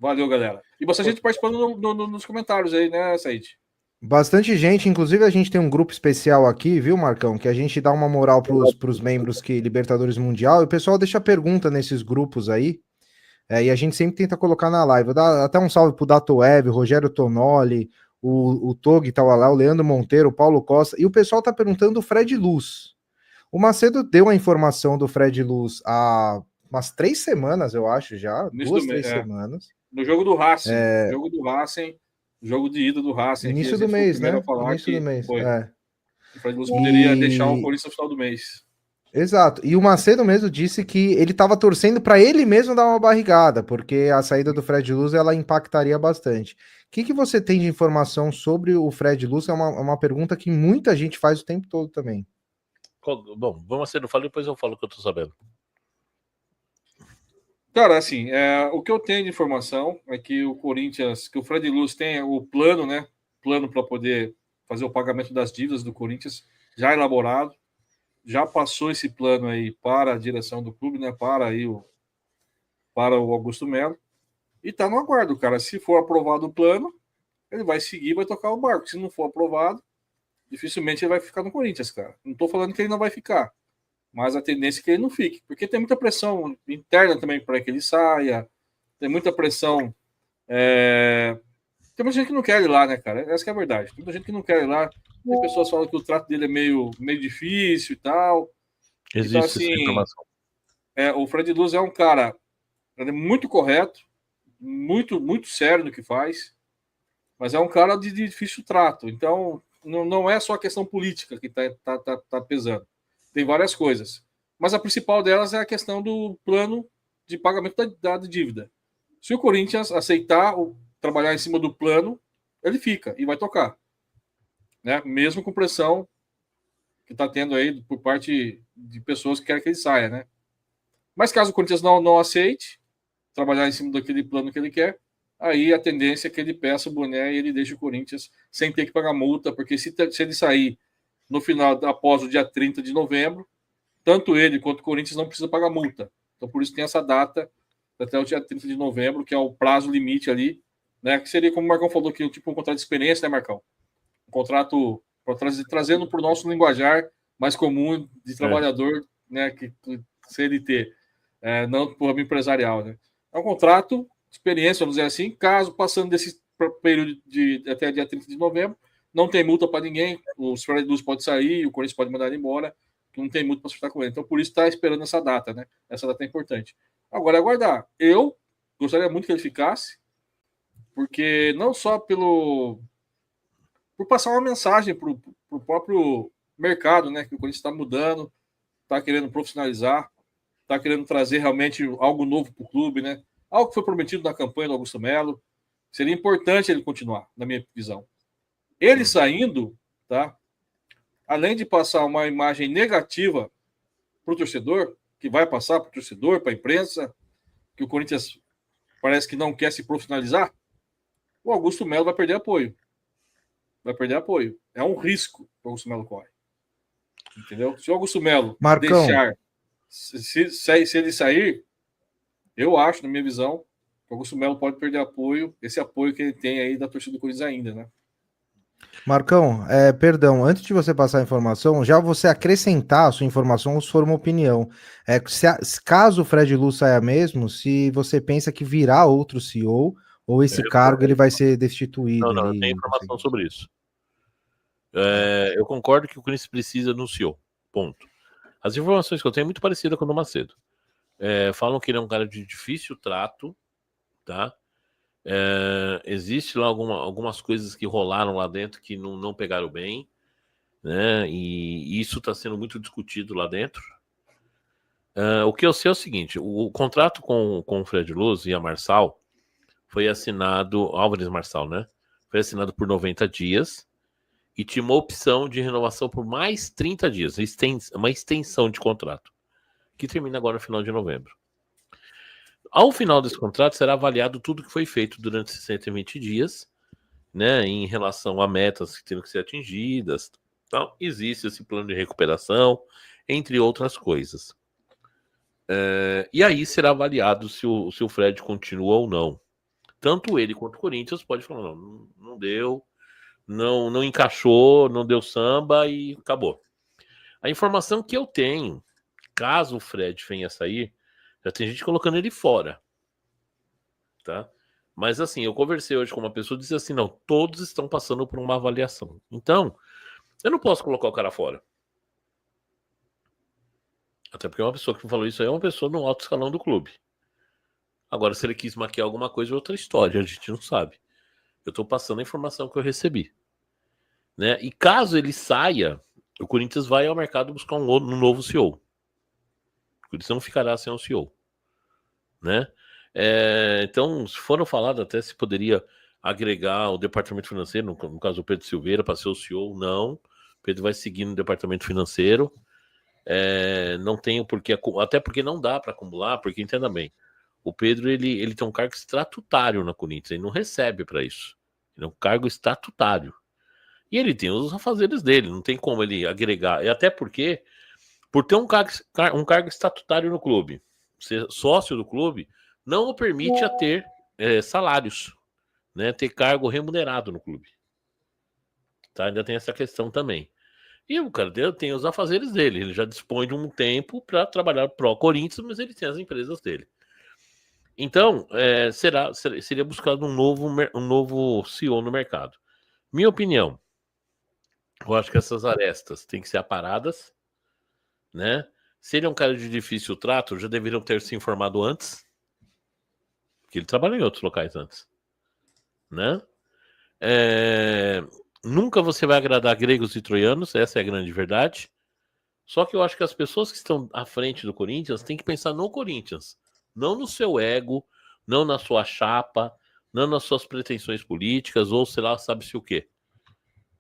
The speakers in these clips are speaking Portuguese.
Valeu, galera. E bastante gente participando nos comentários aí, né, Said? Bastante gente, inclusive a gente tem um grupo especial aqui, viu, Marcão? Que a gente dá uma moral pros membros que Libertadores Mundial, e o pessoal deixa pergunta nesses grupos aí, e a gente sempre tenta colocar na live. Vou dar até um salve pro Dato Web, Rogério Tonoli, o Tog tava lá, o Leandro Monteiro, o Paulo Costa, e o pessoal tá perguntando do Fred Luz. O Macedo deu a informação do Fred Luz há umas 3 semanas, eu acho já, Início 2, 3 semanas. No jogo do Racing. Jogo do Racing. Jogo de ida do Racing. Aqui, a Início do gente foi o mês, primeiro a né? falar Início do que mês, foi. é. O Fred Luz poderia deixar o E Corinthians no final do mês. exato. E o Macedo mesmo disse que ele estava torcendo para ele mesmo dar uma barrigada, porque a saída do Fred Luz ela impactaria bastante. O que você tem de informação sobre o Fred Luz? É uma pergunta que muita gente faz o tempo todo também. Bom, vamos ser, não falo, depois eu falo o que eu tô sabendo. Cara, assim, o que eu tenho de informação é que o Corinthians, que o Fred Luz tem o plano, né? Plano para poder fazer o pagamento das dívidas do Corinthians já elaborado. Já passou esse plano aí para a direção do clube, né? Para o Augusto Melo. E tá no aguardo, cara. Se for aprovado o plano, ele vai seguir, vai tocar o barco. Se não for aprovado, dificilmente ele vai ficar no Corinthians, cara. Não tô falando que ele não vai ficar, mas a tendência é que ele não fique, porque tem muita pressão interna também para que ele saia, tem muita pressão. Tem muita gente que não quer ir lá, né, cara? Essa que é a verdade. Tem muita gente que não quer ir lá. Tem pessoas que falam que o trato dele é meio difícil e tal. Existe então, essa assim, informação. O Fred Luz é um cara muito correto, muito sério no que faz, mas é um cara de difícil trato. Então, não é só a questão política que tá pesando. Tem várias coisas. Mas a principal delas é a questão do plano de pagamento da dívida. Se o Corinthians aceitar trabalhar em cima do plano, ele fica e vai tocar. Né? Mesmo com pressão que está tendo aí por parte de pessoas que querem que ele saia. Né? Mas caso o Corinthians não aceite trabalhar em cima daquele plano que ele quer, aí a tendência é que ele peça o boné e ele deixe o Corinthians sem ter que pagar multa, porque se ele sair no final, após o dia 30 de novembro, tanto ele quanto o Corinthians não precisam pagar multa. Então, por isso tem essa data até o dia 30 de novembro, que é o prazo limite ali, né? Que seria, como o Marcão falou, que tipo um contrato de experiência, né, Marcão? Um contrato trazendo para o nosso linguajar mais comum de trabalhador, né? Que CLT, não por empresarial, né? É um contrato de experiência, vamos dizer assim, caso passando desse período até dia 30 de novembro, não tem multa para ninguém, os Fred Luz pode sair, o Corinthians pode mandar ele embora, que não tem muito para acertar com ele. Então, por isso está esperando essa data, né? Essa data é importante. Agora, aguardar. Eu gostaria muito que ele ficasse, porque não só por passar uma mensagem para o próprio mercado, né? Que o Corinthians está mudando, está querendo profissionalizar, está querendo trazer realmente algo novo para o clube, né? Algo que foi prometido na campanha do Augusto Melo. Seria importante ele continuar, na minha visão. Ele saindo, tá? Além de passar uma imagem negativa para o torcedor, que vai passar para o torcedor, para a imprensa, que o Corinthians parece que não quer se profissionalizar, o Augusto Melo vai perder apoio. Vai perder apoio. É um risco que o Augusto Melo corre. Entendeu? Se o Augusto Melo deixar, se ele sair, eu acho, na minha visão, que o Augusto Melo pode perder apoio, esse apoio que ele tem aí da torcida do Corinthians ainda, né? Marcão, perdão, antes de você passar a informação, já você acrescentar a sua informação se for uma opinião. Caso o Fred Luz saia mesmo, se você pensa que virá outro CEO, ou esse cargo ele vai ser destituído. Não, eu tenho informação sobre isso. Eu concordo que o Corinthians precisa de um CEO, ponto. As informações que eu tenho é muito parecida com o do Macedo. Falam que ele é um cara de difícil trato, tá? Existe lá algumas coisas que rolaram lá dentro que não pegaram bem, né? E isso está sendo muito discutido lá dentro. O que eu sei é o seguinte: o contrato com o Fred Luz e a Marçal foi assinado, Álvares Marçal, né? Foi assinado por 90 dias e tinha uma opção de renovação por mais 30 dias, uma extensão de contrato, que termina agora no final de novembro. Ao final desse contrato, será avaliado tudo que foi feito durante 120 dias, né, em relação a metas que terão que ser atingidas. Então, existe esse plano de recuperação, entre outras coisas. E aí será avaliado se o Fred continua ou não. tanto ele quanto o Corinthians pode falar, não deu, não encaixou, não deu samba e acabou. A informação que eu tenho, caso o Fred venha sair, já tem gente colocando ele fora, tá? Mas assim, eu conversei hoje com uma pessoa e disse assim, não, todos estão passando por uma avaliação. Então, eu não posso colocar o cara fora. Até porque uma pessoa que me falou isso aí é uma pessoa no alto escalão do clube. Agora, se ele quis maquiar alguma coisa, é outra história, a gente não sabe. Eu tô passando a informação que eu recebi. Né? E caso ele saia, o Corinthians vai ao mercado buscar um novo CEO. O Corinthians não ficará sem um CEO. Né? Então, se foram falado até se poderia agregar o departamento financeiro, no caso o Pedro Silveira, para ser o CEO, não. O Pedro vai seguir no departamento financeiro. Não tenho porquê, até porque não dá para acumular, porque entenda bem, o Pedro ele tem um cargo estatutário na Corinthians, ele não recebe para isso. Ele é um cargo estatutário. E ele tem os afazeres dele, não tem como ele agregar. E até porque, por ter um cargo estatutário no clube, ser sócio do clube, não o permite a ter salários, né? Ter cargo remunerado no clube. Tá? Ainda tem essa questão também. E o cara tem os afazeres dele, ele já dispõe de um tempo para trabalhar pro Corinthians, mas ele tem as empresas dele. Então, seria buscado um novo CEO no mercado. Minha opinião, eu acho que essas arestas têm que ser aparadas, né? Se ele é um cara de difícil trato, já deveriam ter se informado antes, porque ele trabalhou em outros locais antes, né? Nunca você vai agradar gregos e troianos, essa é a grande verdade. Só que eu acho que as pessoas que estão à frente do Corinthians têm que pensar no Corinthians, não no seu ego, não na sua chapa, não nas suas pretensões políticas, ou sei lá, sabe-se o quê.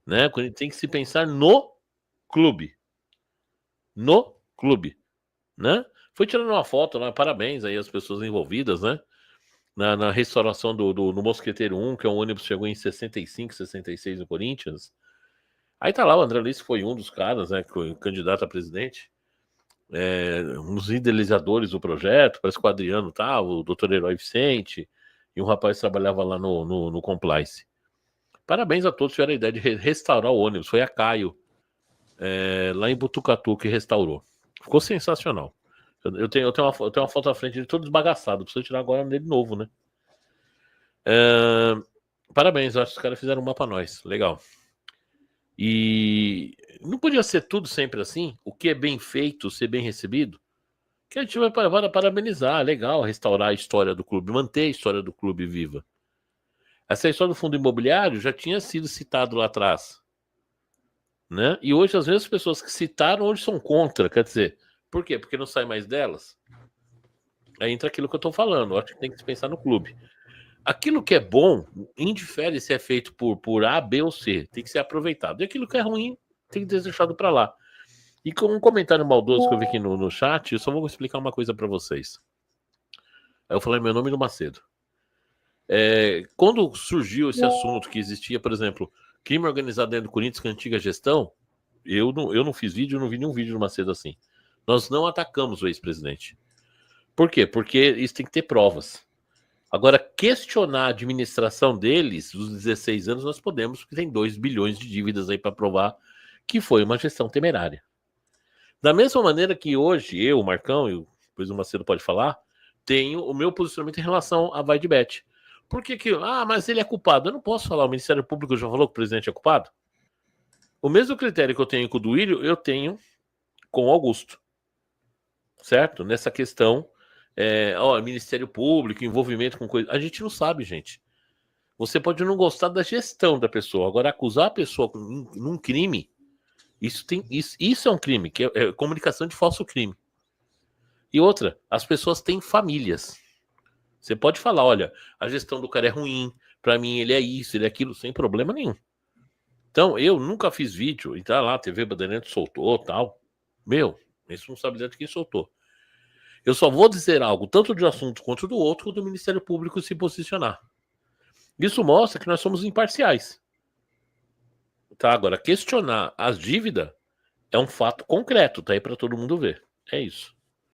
Né? Tem que se pensar no clube. No clube. Né? Foi tirando uma foto lá, parabéns aí às pessoas envolvidas, né? Na restauração do Mosqueteiro 1, que é um ônibus que chegou em 65, 66 no Corinthians. Aí tá lá, o André Luiz foi um dos caras, né? Candidato a presidente. Um dos idealizadores do projeto, parece que o Adriano tá, o Dr. Herói Vicente, e um rapaz que trabalhava lá no Complice. Parabéns a todos que tiveram a ideia de restaurar o ônibus. Foi a Caio, lá em Butucatu, que restaurou. Ficou sensacional. Eu tenho uma foto à frente de todo desbagaçado. Preciso tirar agora dele novo, né? Parabéns, eu acho que os caras fizeram uma pra nós. Legal. E não podia ser tudo sempre assim? O que é bem feito, ser bem recebido? Que a gente vai parabenizar. Legal, restaurar a história do clube, manter a história do clube viva. Essa história do fundo imobiliário já tinha sido citado lá atrás. Né? E hoje, às vezes, as pessoas que citaram hoje são contra. Quer dizer, por quê? Porque não sai mais delas? Aí entra aquilo que eu estou falando. Eu acho que tem que se pensar no clube. Aquilo que é bom, indifere se é feito por A, B ou C. Tem que ser aproveitado. E aquilo que é ruim, tem que ser deixado para lá. E com um comentário maldoso que eu vi aqui no chat, eu só vou explicar uma coisa para vocês. Aí eu falei meu nome do Macedo. Quando surgiu esse assunto que existia, por exemplo, crime organizado dentro do Corinthians com a antiga gestão, eu não fiz vídeo, eu não vi nenhum vídeo do Macedo assim. Nós não atacamos o ex-presidente. Por quê? Porque isso tem que ter provas. Agora, questionar a administração deles, dos 16 anos, nós podemos, porque tem 2 bilhões de dívidas aí para provar que foi uma gestão temerária. Da mesma maneira que hoje, eu, o Marcão, e depois o Macedo pode falar, tenho o meu posicionamento em relação à Vaidebet. Por que mas ele é culpado? Eu não posso falar, o Ministério Público já falou que o presidente é culpado? O mesmo critério que eu tenho com o Duílio, eu tenho com o Augusto. Certo? Nessa questão, Ministério Público, envolvimento com coisa. A gente não sabe, gente. Você pode não gostar da gestão da pessoa. Agora, acusar a pessoa num crime, isso é um crime, que é comunicação de falso crime. E outra, as pessoas têm famílias. Você pode falar, olha, a gestão do cara é ruim, pra mim ele é isso, ele é aquilo, sem problema nenhum. Então, eu nunca fiz vídeo, e tá lá, a TV Bandeirantes soltou, tal. Responsabilidade de quem soltou. Eu só vou dizer algo, tanto de um assunto quanto do outro, quando o Ministério Público se posicionar. Isso mostra que nós somos imparciais. Tá, agora, questionar as dívidas é um fato concreto, tá aí para todo mundo ver. É isso.